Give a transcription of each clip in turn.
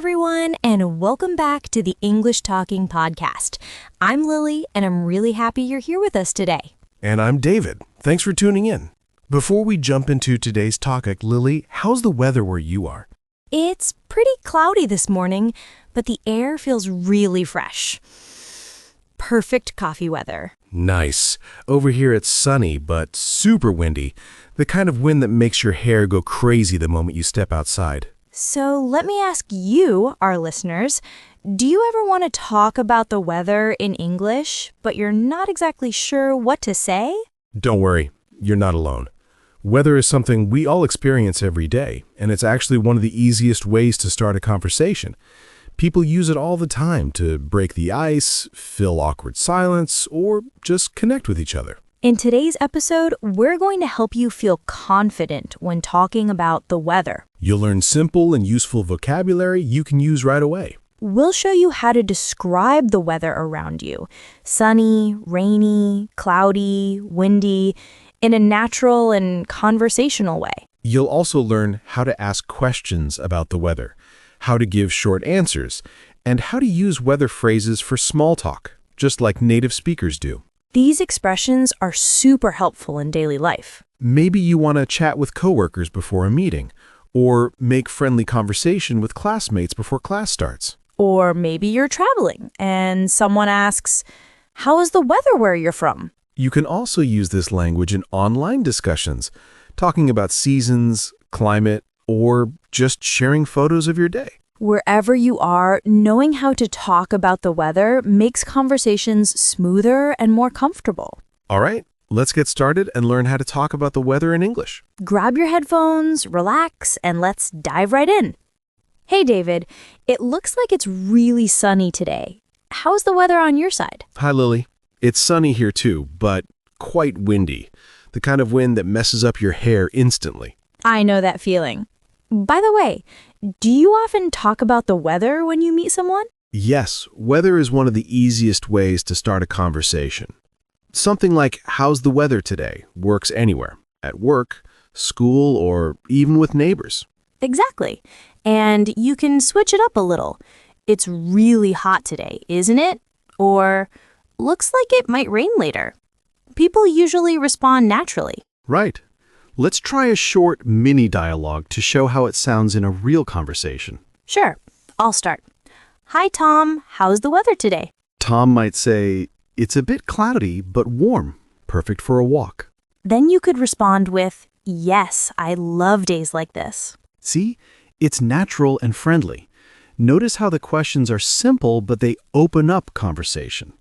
everyone, and welcome back to the English Talking Podcast. I'm Lily, and I'm really happy you're here with us today. And I'm David. Thanks for tuning in. Before we jump into today's topic, Lily, how's the weather where you are? It's pretty cloudy this morning, but the air feels really fresh. Perfect coffee weather. Nice. Over here it's sunny, but super windy. The kind of wind that makes your hair go crazy the moment you step outside. So let me ask you, our listeners, do you ever want to talk about the weather in English, but you're not exactly sure what to say? Don't worry, you're not alone. Weather is something we all experience every day, and it's actually one of the easiest ways to start a conversation. People use it all the time to break the ice, fill awkward silence, or just connect with each other. In today's episode, we're going to help you feel confident when talking about the weather. You'll learn simple and useful vocabulary you can use right away. We'll show you how to describe the weather around you. Sunny, rainy, cloudy, windy, in a natural and conversational way. You'll also learn how to ask questions about the weather, how to give short answers, and how to use weather phrases for small talk, just like native speakers do. These expressions are super helpful in daily life. Maybe you want to chat with coworkers before a meeting, or make friendly conversation with classmates before class starts. Or maybe you're traveling and someone asks, "How is the weather where you're from?" You can also use this language in online discussions, talking about seasons, climate, or just sharing photos of your day. Wherever you are, knowing how to talk about the weather makes conversations smoother and more comfortable. All right, let's get started and learn how to talk about the weather in English. Grab your headphones, relax, and let's dive right in. Hey, David, it looks like it's really sunny today. How's the weather on your side? Hi, Lily. It's sunny here too, but quite windy. The kind of wind that messes up your hair instantly. I know that feeling. By the way, do you often talk about the weather when you meet someone? Yes, weather is one of the easiest ways to start a conversation. Something like, "How's the weather today?" works anywhere, at work, school, or even with neighbors. Exactly. And you can switch it up a little. "It's really hot today, isn't it?" Or, "Looks like it might rain later." People usually respond naturally. Right. Let's try a short mini dialogue to show how it sounds in a real conversation. Sure, I'll start. "Hi, Tom. How's the weather today?" Tom might say, "It's a bit cloudy, but warm. Perfect for a walk." Then you could respond with, "Yes, I love days like this." See? It's natural and friendly. Notice how the questions are simple, but they open up conversation.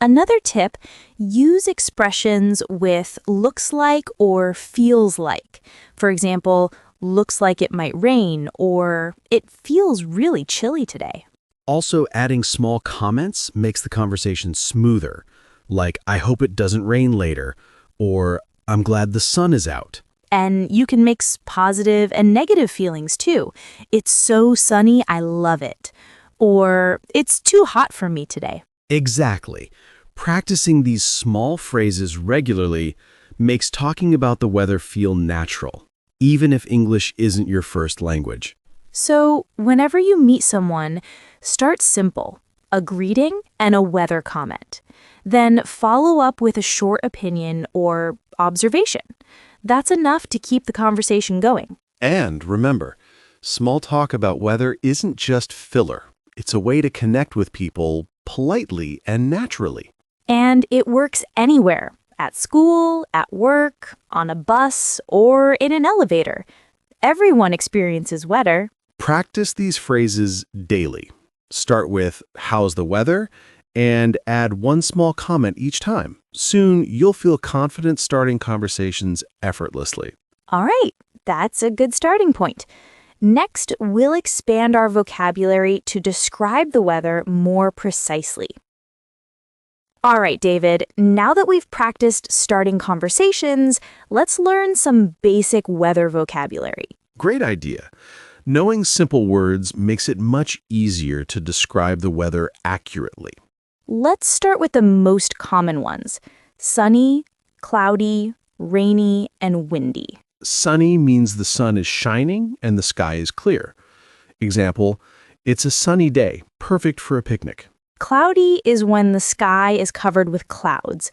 Another tip, use expressions with looks like or feels like. For example, looks like it might rain, or it feels really chilly today. Also, adding small comments makes the conversation smoother, like, "I hope it doesn't rain later," or "I'm glad the sun is out." And you can mix positive and negative feelings too. "It's so sunny, I love it." Or, "It's too hot for me today." Exactly. Practicing these small phrases regularly makes talking about the weather feel natural, even if English isn't your first language. So, whenever you meet someone, start simple, a greeting and a weather comment. Then follow up with a short opinion or observation. That's enough to keep the conversation going. And remember, small talk about weather isn't just filler. It's a way to connect with people politely and naturally. And it works anywhere, at school, at work, on a bus, or in an elevator. Everyone experiences weather. Practice these phrases daily. Start with, "How's the weather?" and add one small comment each time. Soon, you'll feel confident starting conversations effortlessly. All right, that's a good starting point. Next, we'll expand our vocabulary to describe the weather more precisely. All right, David, now that we've practiced starting conversations, let's learn some basic weather vocabulary. Great idea. Knowing simple words makes it much easier to describe the weather accurately. Let's start with the most common ones: sunny, cloudy, rainy, and windy. Sunny means the sun is shining and the sky is clear. Example, It's a sunny day, perfect for a picnic. Cloudy is when the sky is covered with clouds.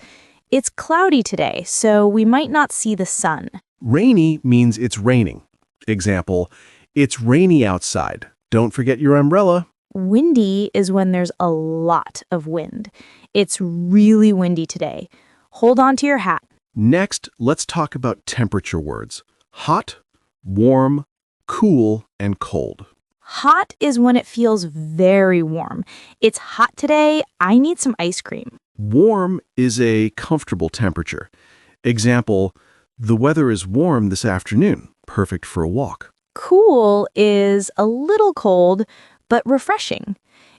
It's cloudy today, so we might not see the sun. Rainy means it's raining. Example, it's rainy outside. Don't forget your umbrella. Windy is when there's a lot of wind. It's really windy today. Hold on to your hat. Next, let's talk about temperature words. Hot, warm, cool, and cold. Hot is when it feels very warm. It's hot today. I need some ice cream. Warm is a comfortable temperature. Example, the weather is warm this afternoon, perfect for a walk. Cool is a little cold, but refreshing.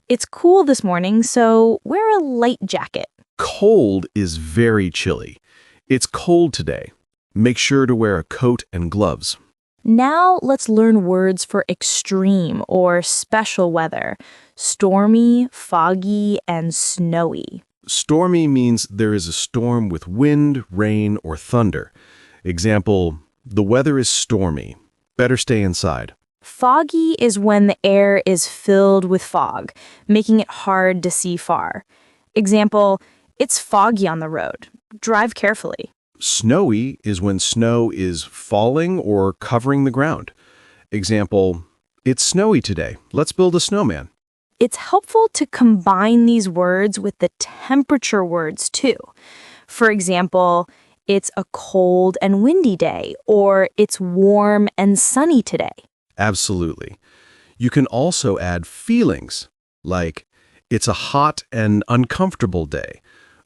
It's cool this morning, so wear a light jacket. Cold is very chilly. It's cold today. Make sure to wear a coat and gloves. Now let's learn words for extreme or special weather. Stormy, foggy, and snowy. Stormy means there is a storm with wind, rain, or thunder. Example, the weather is stormy. Better stay inside. Foggy is when the air is filled with fog, making it hard to see far. Example, it's foggy on the road. Drive carefully. Snowy is when snow is falling or covering the ground. Example, it's snowy today. Let's build a snowman. It's helpful to combine these words with the temperature words too. For example, it's a cold and windy day, or it's warm and sunny today. Absolutely. You can also add feelings, like it's a hot and uncomfortable day,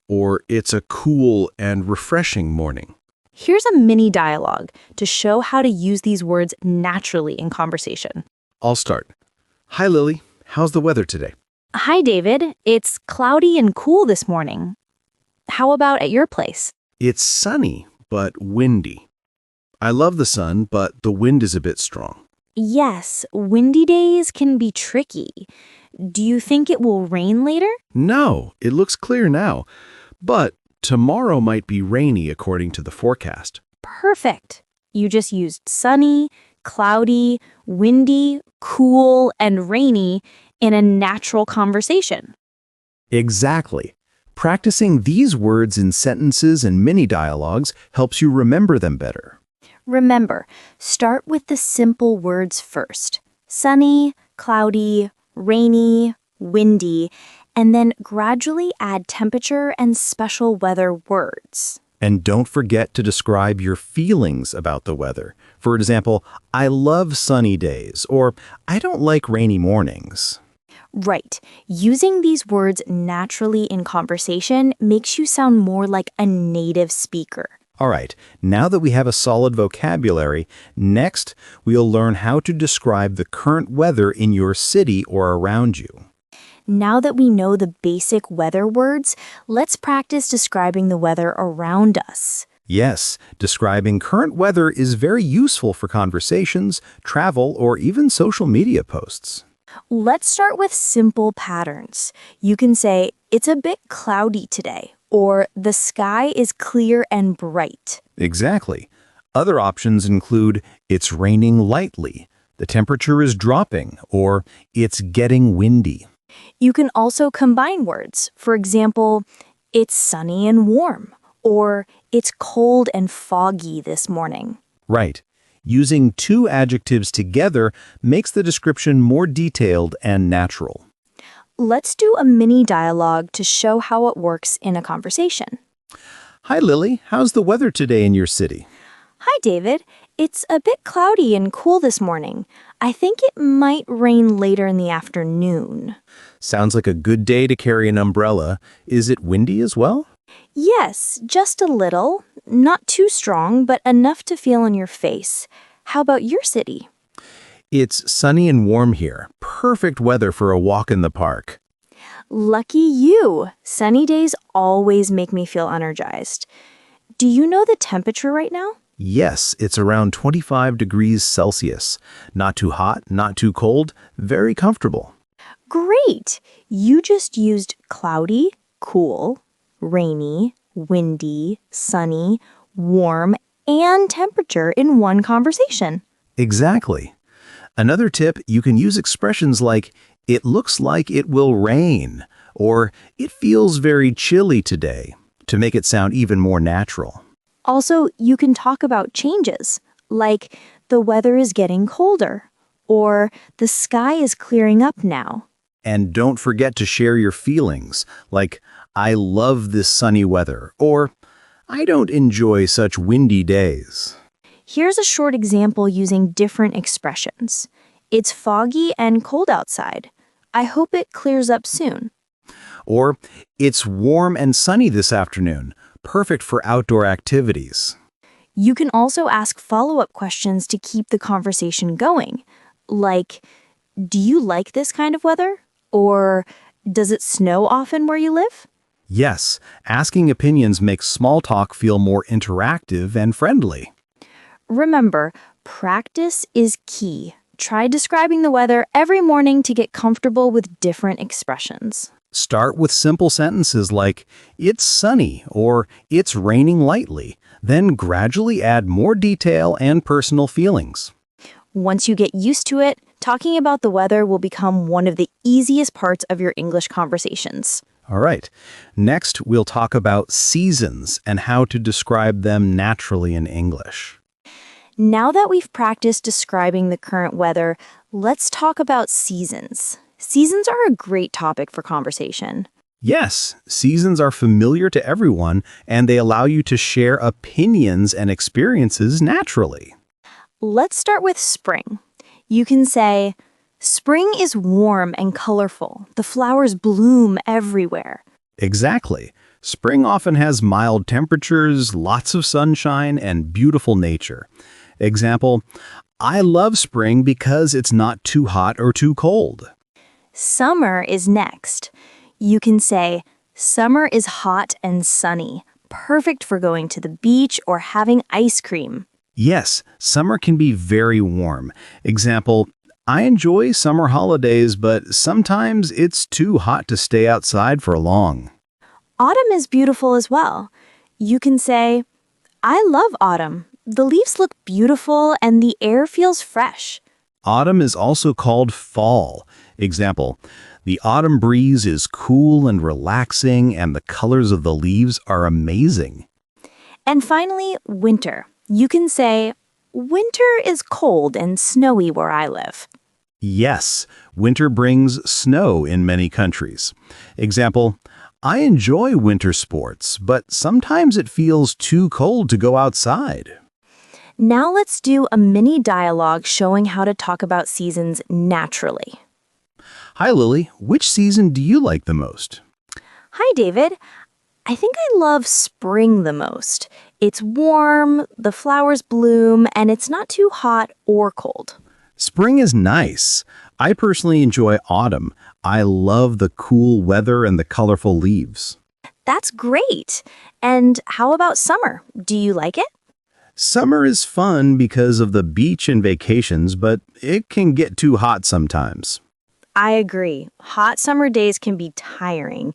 or it's a cool and refreshing morning. Here's a mini dialogue to show how to use these words naturally in conversation. I'll start. Hi, Lily. How's the weather today? Hi, David. It's cloudy and cool this morning. How about at your place? It's sunny, but windy. I love the sun, but the wind is a bit strong. Yes, windy days can be tricky. Do you think it will rain later? No, it looks clear now. But tomorrow might be rainy according to the forecast. Perfect. You just used sunny, cloudy, windy, cool, and rainy in a natural conversation. Exactly. Practicing these words in sentences and mini dialogues helps you remember them better. Remember, start with the simple words first. Sunny, cloudy, rainy, windy, and then gradually add temperature and special weather words. And don't forget to describe your feelings about the weather. For example, I love sunny days, or I don't like rainy mornings. Right. Using these words naturally in conversation makes you sound more like a native speaker. All right, now that we have a solid vocabulary, next we'll learn how to describe the current weather in your city or around you. Now that we know the basic weather words, let's practice describing the weather around us. Yes, describing current weather is very useful for conversations, travel, or even social media posts. Let's start with simple patterns. You can say, it's a bit cloudy today, or the sky is clear and bright. Exactly. Other options include, it's raining lightly, the temperature is dropping, or it's getting windy. You can also combine words. For example, it's sunny and warm, or it's cold and foggy this morning. Right. Using two adjectives together makes the description more detailed and natural. Let's do a mini dialogue to show how it works in a conversation. Hi, Lily. How's the weather today in your city? Hi, David. It's a bit cloudy and cool this morning. I think it might rain later in the afternoon. Sounds like a good day to carry an umbrella. Is it windy as well? Yes, just a little. Not too strong, but enough to feel on your face. How about your city? It's sunny and warm here. Perfect weather for a walk in the park. Lucky you. Sunny days always make me feel energized. Do you know the temperature right now? Yes, it's around 25 degrees Celsius. Not too hot, not too cold, very comfortable. Great! You just used cloudy, cool, rainy, windy, sunny, warm, and temperature in one conversation. Exactly. Another tip, you can use expressions like, It looks like it will rain, or it feels very chilly today, to make it sound even more natural. Also, you can talk about changes, like the weather is getting colder, or the sky is clearing up now. And don't forget to share your feelings, like, I love this sunny weather, or I don't enjoy such windy days. Here's a short example using different expressions. It's foggy and cold outside. I hope it clears up soon. Or, it's warm and sunny this afternoon, perfect for outdoor activities. You can also ask follow-up questions to keep the conversation going, like, do you like this kind of weather? Or does it snow often where you live? Yes, asking opinions makes small talk feel more interactive and friendly. Remember, practice is key. Try describing the weather every morning to get comfortable with different expressions. Start with simple sentences like, it's sunny or it's raining lightly, then gradually add more detail and personal feelings. Once you get used to it, talking about the weather will become one of the easiest parts of your English conversations. All right, next we'll talk about seasons and how to describe them naturally in English. Now that we've practiced describing the current weather, let's talk about seasons. Seasons are a great topic for conversation. Yes, seasons are familiar to everyone, and they allow you to share opinions and experiences naturally. Let's start with spring. You can say, spring is warm and colorful. The flowers bloom everywhere. Exactly. Spring often has mild temperatures, lots of sunshine, and beautiful nature. Example, I love spring because it's not too hot or too cold. Summer is next. You can say, summer is hot and sunny, perfect for going to the beach or having ice cream. Yes, summer can be very warm. Example, I enjoy summer holidays, but sometimes it's too hot to stay outside for long. Autumn is beautiful as well. You can say, I love autumn. The leaves look beautiful and the air feels fresh. Autumn is also called fall. Example, the autumn breeze is cool and relaxing and the colors of the leaves are amazing. And finally, winter. You can say, winter is cold and snowy where I live. Yes, winter brings snow in many countries. Example, I enjoy winter sports, but sometimes it feels too cold to go outside. Now let's do a mini dialogue showing how to talk about seasons naturally. Hi, Lily. Which season do you like the most? Hi, David. I think I love spring the most. It's warm, the flowers bloom, and it's not too hot or cold. Spring is nice. I personally enjoy autumn. I love the cool weather and the colorful leaves. That's great. And how about summer? Do you like it? Summer is fun because of the beach and vacations, but it can get too hot sometimes. I agree. Hot summer days can be tiring.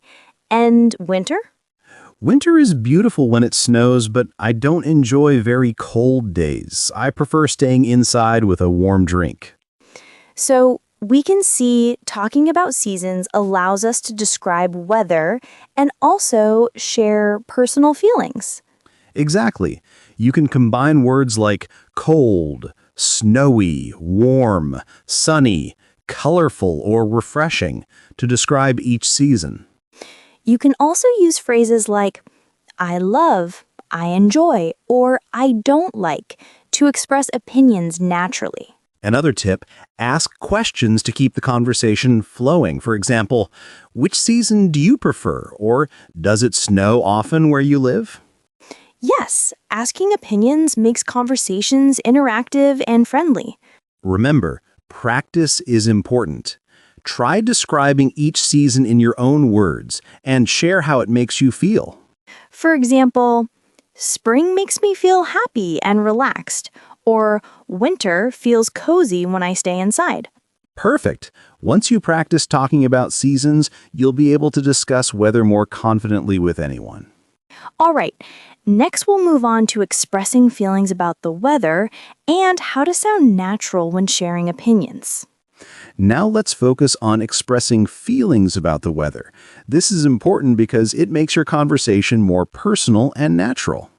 And winter? Winter is beautiful when it snows, but I don't enjoy very cold days. I prefer staying inside with a warm drink. So we can see talking about seasons allows us to describe weather and also share personal feelings. Exactly. You can combine words like cold, snowy, warm, sunny, colorful, or refreshing to describe each season. You can also use phrases like, I love, I enjoy, or I don't like to express opinions naturally. Another tip, ask questions to keep the conversation flowing. For example, which season do you prefer? Or does it snow often where you live? Yes, asking opinions makes conversations interactive and friendly. Remember, practice is important. Try describing each season in your own words and share how it makes you feel. For example, spring makes me feel happy and relaxed, or winter feels cozy when I stay inside. Perfect. Once you practice talking about seasons, you'll be able to discuss weather more confidently with anyone. All right, next we'll move on to expressing feelings about the weather and how to sound natural when sharing opinions. Now let's focus on expressing feelings about the weather. This is important because it makes your conversation more personal and natural.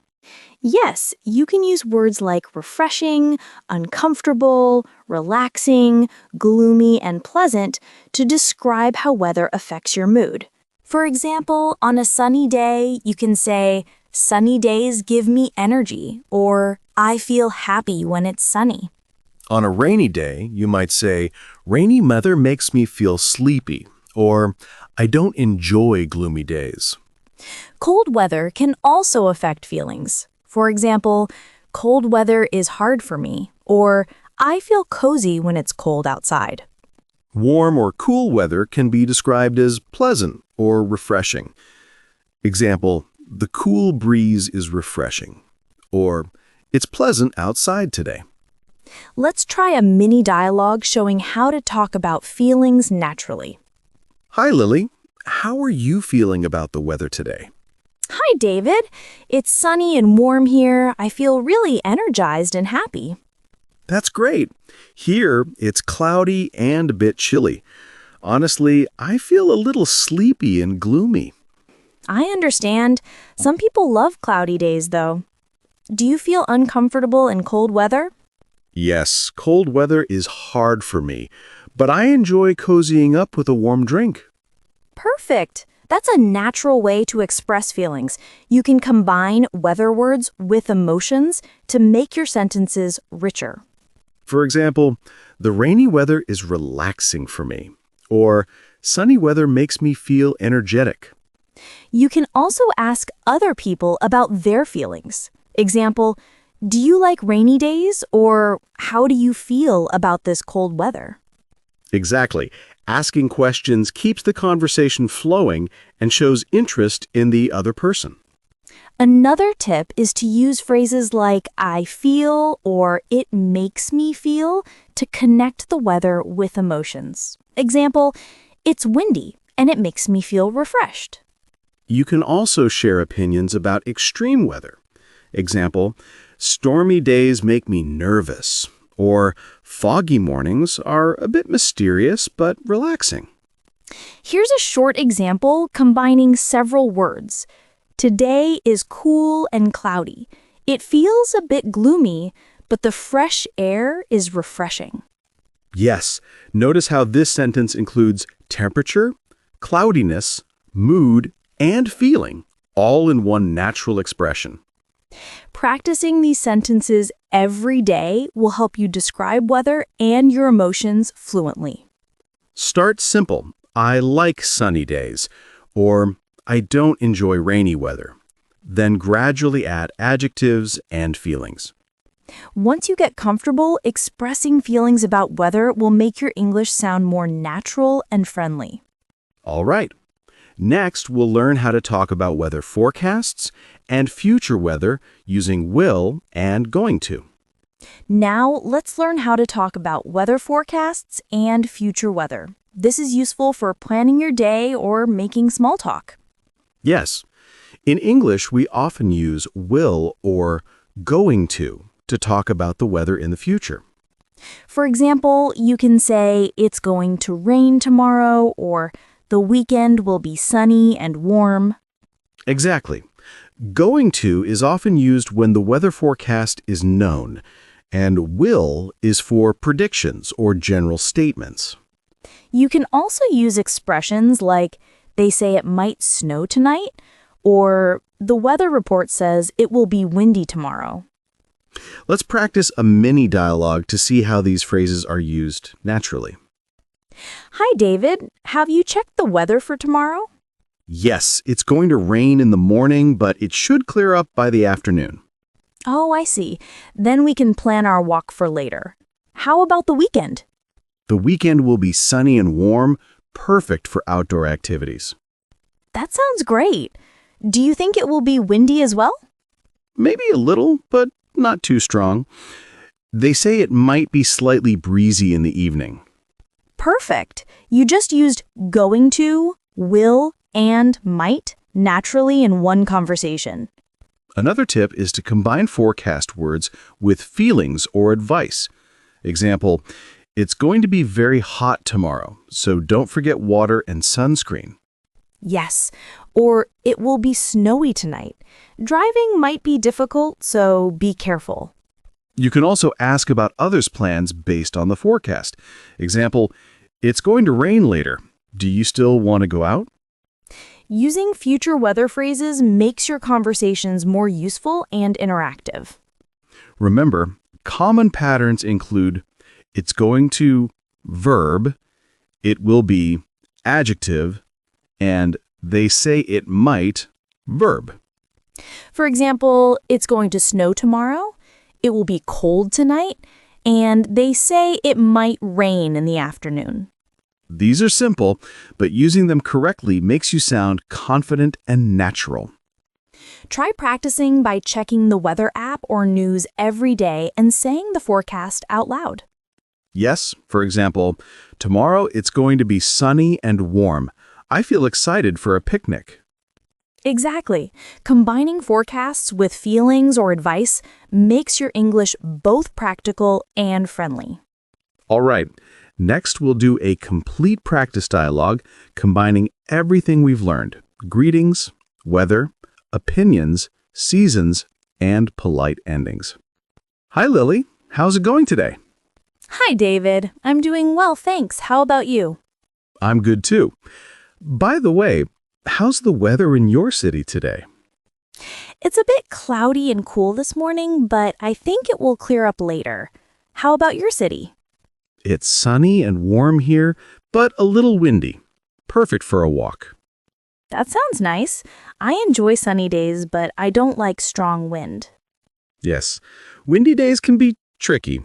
Yes, you can use words like refreshing, uncomfortable, relaxing, gloomy, and pleasant to describe how weather affects your mood. For example, on a sunny day, you can say, "Sunny days give me energy," or "I feel happy when it's sunny." On a rainy day, you might say, "Rainy weather makes me feel sleepy," or "I don't enjoy gloomy days." Cold weather can also affect feelings. For example, "Cold weather is hard for me," or "I feel cozy when it's cold outside." Warm or cool weather can be described as pleasant or refreshing. Example, "The cool breeze is refreshing," or "It's pleasant outside today." Let's try a mini dialogue showing how to talk about feelings naturally. "Hi, Lily. How are you feeling about the weather today?" "Hi, David. It's sunny and warm here. I feel really energized and happy." "That's great. Here, it's cloudy and a bit chilly. Honestly, I feel a little sleepy and gloomy." "I understand. Some people love cloudy days, though. Do you feel uncomfortable in cold weather?" "Yes, cold weather is hard for me, but I enjoy cozying up with a warm drink." Perfect. That's a natural way to express feelings. You can combine weather words with emotions to make your sentences richer. For example, "The rainy weather is relaxing for me," or "Sunny weather makes me feel energetic." You can also ask other people about their feelings. Example, "Do you like rainy days?" or "How do you feel about this cold weather?" Exactly. Asking questions keeps the conversation flowing and shows interest in the other person. Another tip is to use phrases like "I feel" or "It makes me feel" to connect the weather with emotions. Example, "It's windy and it makes me feel refreshed." You can also share opinions about extreme weather. Example, "Stormy days make me nervous," or "Foggy mornings are a bit mysterious but relaxing." Here's a short example combining several words. "Today is cool and cloudy. It feels a bit gloomy, but the fresh air is refreshing." Yes, notice how this sentence includes temperature, cloudiness, mood, and feeling, all in one natural expression. Practicing these sentences every day will help you describe weather and your emotions fluently. Start simple. "I like sunny days," or "I don't enjoy rainy weather." Then gradually add adjectives and feelings. Once you get comfortable, expressing feelings about weather will make your English sound more natural and friendly. All right. Next, we'll learn how to talk about weather forecasts and future weather using will and going to. Now, let's learn how to talk about weather forecasts and future weather. This is useful for planning your day or making small talk. Yes. In English, we often use will or going to talk about the weather in the future. For example, you can say, "It's going to rain tomorrow," or "The weekend will be sunny and warm." Exactly. Going to is often used when the weather forecast is known, and will is for predictions or general statements. You can also use expressions like, "They say it might snow tonight," or "The weather report says it will be windy tomorrow." Let's practice a mini dialogue to see how these phrases are used naturally. "Hi, David. Have you checked the weather for tomorrow?" Yes, it's going to rain in the morning, but it should clear up by the afternoon. "Oh, I see. Then we can plan our walk for later. How about the weekend?" The weekend will be sunny and warm, perfect for outdoor activities. That sounds great. Do you think it will be windy as well? Maybe a little, but not too strong. They say it might be slightly breezy in the evening. Perfect. You just used going to, will, and might naturally in one conversation. Another tip is to combine forecast words with feelings or advice. Example, It's going to be very hot tomorrow, so don't forget water and sunscreen. Yes, or it will be snowy tonight. Driving might be difficult, so be careful. You can also ask about others' plans based on the forecast. Example, it's going to rain later. Do you still want to go out? Using future weather phrases makes your conversations more useful and interactive. Remember, common patterns include it's going to verb, it will be adjective, and they say it might verb. For example, it's going to snow tomorrow, it will be cold tonight, and they say it might rain in the afternoon. These are simple, but using them correctly makes you sound confident and natural. Try practicing by checking the weather app or news every day and saying the forecast out loud. Yes, for example, tomorrow it's going to be sunny and warm. I feel excited for a picnic. Exactly. Combining forecasts with feelings or advice makes your English both practical and friendly. All right, next we'll do a complete practice dialogue combining everything we've learned: greetings, weather, opinions, seasons, and polite endings. Hi, Lily. How's it going today? Hi, David. I'm doing well, thanks. How about you? I'm good too. By the way, how's the weather in your city today? It's a bit cloudy and cool this morning, but I think it will clear up later. How about your city? It's sunny and warm here, but a little windy. Perfect for a walk. That sounds nice. I enjoy sunny days, but I don't like strong wind. Yes, windy days can be tricky.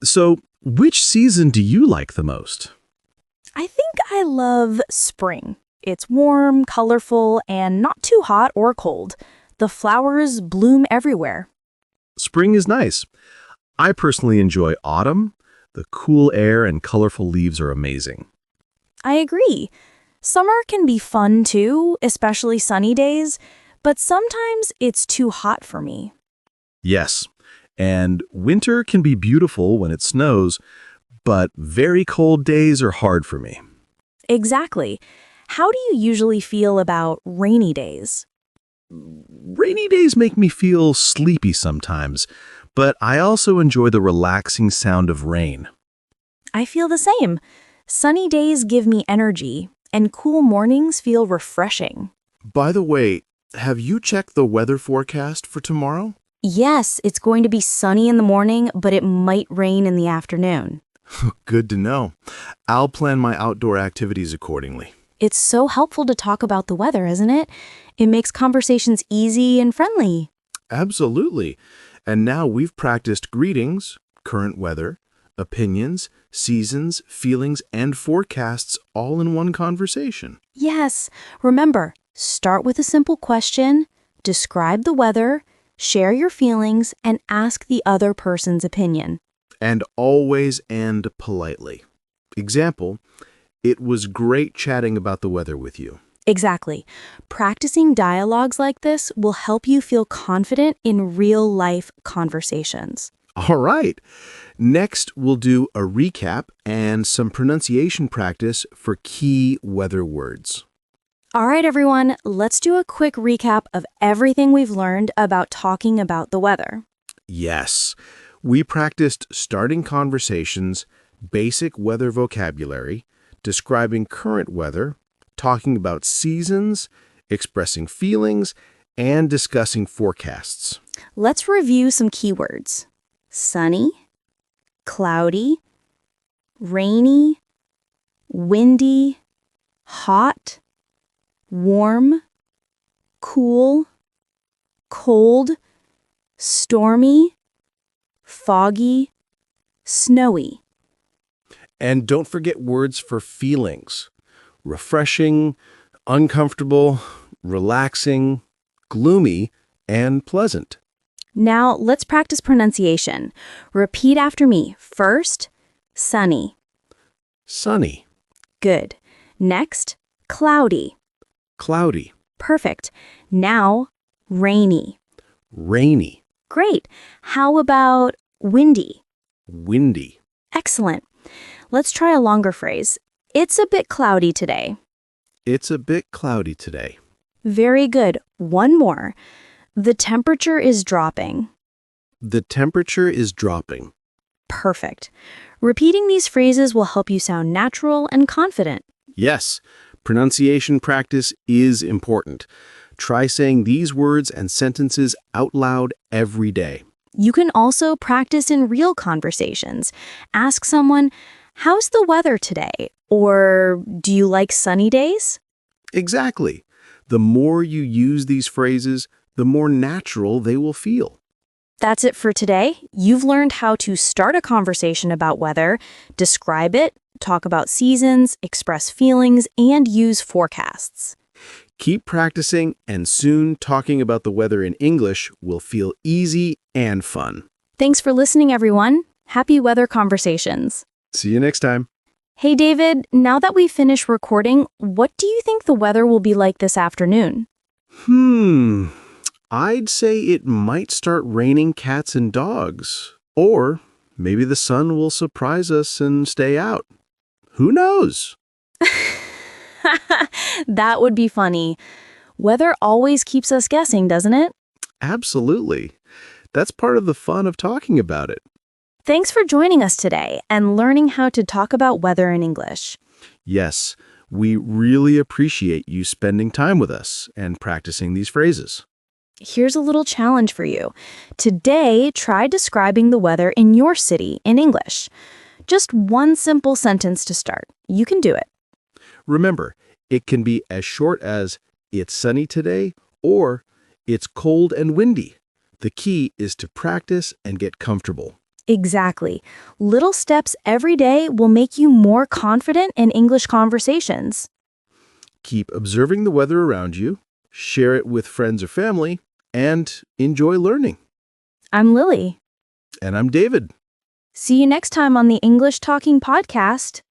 So, which season do you like the most? I think I love spring. It's warm, colorful, and not too hot or cold. The flowers bloom everywhere. Spring is nice. I personally enjoy autumn. The cool air and colorful leaves are amazing. I agree. Summer can be fun too, especially sunny days, but sometimes it's too hot for me. Yes, and winter can be beautiful when it snows, but very cold days are hard for me. Exactly. How do you usually feel about rainy days? Rainy days make me feel sleepy sometimes, but I also enjoy the relaxing sound of rain. I feel the same. Sunny days give me energy, and cool mornings feel refreshing. By the way, have you checked the weather forecast for tomorrow? Yes, it's going to be sunny in the morning, but it might rain in the afternoon. Good to know. I'll plan my outdoor activities accordingly. It's so helpful to talk about the weather, isn't it? It makes conversations easy and friendly. Absolutely. And now we've practiced greetings, current weather, opinions, seasons, feelings, and forecasts all in one conversation. Yes, remember, start with a simple question, describe the weather, share your feelings, and ask the other person's opinion. And always end politely. Example, it was great chatting about the weather with you. Exactly. Practicing dialogues like this will help you feel confident in real-life conversations. All right. Next, we'll do a recap and some pronunciation practice for key weather words. All right, everyone, let's do a quick recap of everything we've learned about talking about the weather. Yes. We practiced starting conversations, basic weather vocabulary, describing current weather, talking about seasons, expressing feelings, and discussing forecasts. Let's review some keywords. Sunny, cloudy, rainy, windy, hot, warm, cool, cold, stormy, foggy, snowy. And don't forget words for feelings. Refreshing, uncomfortable, relaxing, gloomy, and pleasant. Now let's practice pronunciation. Repeat after me. First, sunny. Sunny, Good. Next, cloudy. cloudy, Perfect. Now, rainy. rainy, Great. How about windy? windy, Excellent. Let's try a longer phrase. It's a bit cloudy today. It's a bit cloudy today. Very good. One more. The temperature is dropping. The temperature is dropping. Perfect. Repeating these phrases will help you sound natural and confident. Yes, pronunciation practice is important. Try saying these words and sentences out loud every day. You can also practice in real conversations. Ask someone, "How's the weather today?" Or, "Do you like sunny days?" Exactly. The more you use these phrases, the more natural they will feel. That's it for today. You've learned how to start a conversation about weather, describe it, talk about seasons, express feelings, and use forecasts. Keep practicing, and soon talking about the weather in English will feel easy and fun. Thanks for listening, everyone. Happy weather conversations. See you next time. Hey, David, now that we've finished recording, what do you think the weather will be like this afternoon? I'd say it might start raining cats and dogs. Or maybe the sun will surprise us and stay out. Who knows? That would be funny. Weather always keeps us guessing, doesn't it? Absolutely. That's part of the fun of talking about it. Thanks for joining us today and learning how to talk about weather in English. Yes, we really appreciate you spending time with us and practicing these phrases. Here's a little challenge for you. Today, try describing the weather in your city in English. Just one simple sentence to start. You can do it. Remember, it can be as short as, "It's sunny today," or "It's cold and windy." The key is to practice and get comfortable. Exactly. Little steps every day will make you more confident in English conversations. Keep observing the weather around you, share it with friends or family, and enjoy learning. I'm Lily. And I'm David. See you next time on the English Talking Podcast.